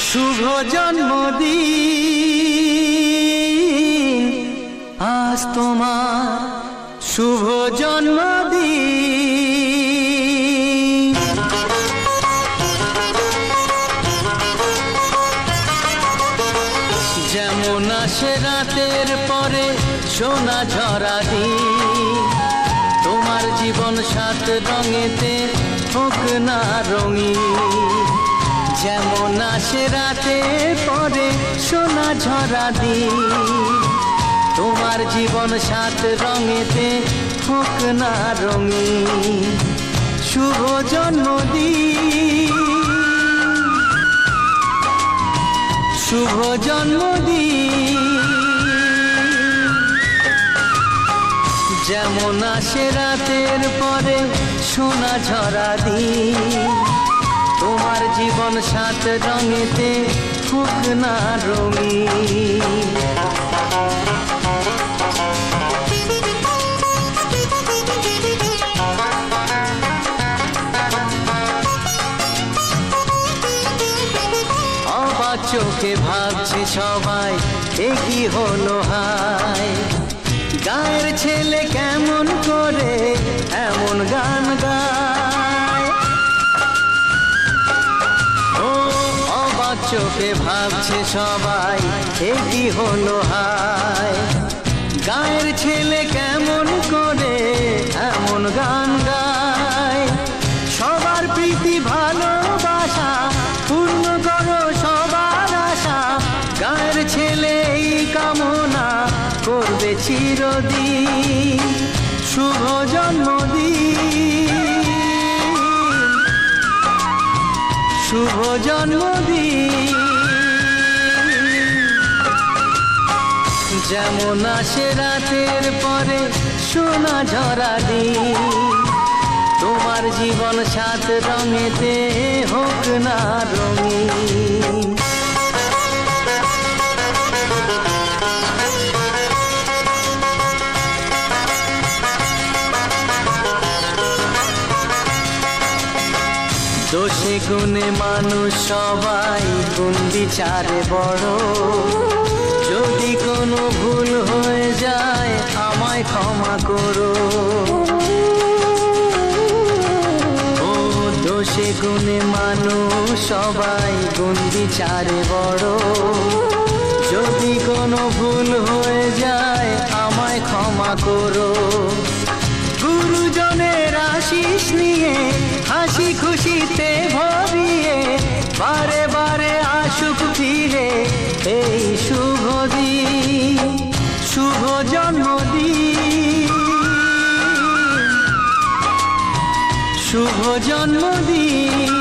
শুভ জন্মদিন আজ তোমার শুভ জন্মদিন। যেমন আসে রাতের পরে সোনা ঝরা দিন, তোমার জীবন সাত রঙেতে হোক না রঙিন। যেমন আসে রাতের পরে সোনা ঝরা দিন, তোমার জীবন সাত রঙেতে হোক না রঙিন। শুভ জন্মদিন, শুভ জন্মদিন। যেমন আসে রাতের পরে সোনা ঝরা দিন, তোমার জীবন সাত রঙেতে হোক না রঙিন। অবাক চোখে ভাবছে সবাই এ কি হলো হায়, গায়ের ছেলে কেমন করে এমন গান গায়। ও অবাক চোখে ভাবছে সবাই এ কি হলো হায়, গায়ের ছেলে কেমন করে এমন গান গায়। সবার প্রীতি ভালোবাসা পূর্ণ করো সবার আশা, গায়ের ছেলে এই কামনা করবে চিরদিন। শুভ জন্মদিন, শুভ জন্মদিন। যেমন আসে রাতের পরে সোনা ঝরা দিন, তোমার জীবন সাত রঙেতে হোক না রঙিন। দোষে গুণে মানুষ সবাই গুণ বিচারে বড়, যদি কোনো ভুল হয়ে যায় আমায় ক্ষমা করো। ও দোষে গুণে মানুষ সবাই গুণ বিচারে বড়, যদি কোনো ভুল হয়ে যায় আমায় ক্ষমা করো। গুরুজনের আশিস নিয়ে হাসি খুশিতে ভরিয়ে বারে বারে আসুক ফিরে এই শুভ দিন। শুভ জন্মদিন, শুভ জন্মদিন।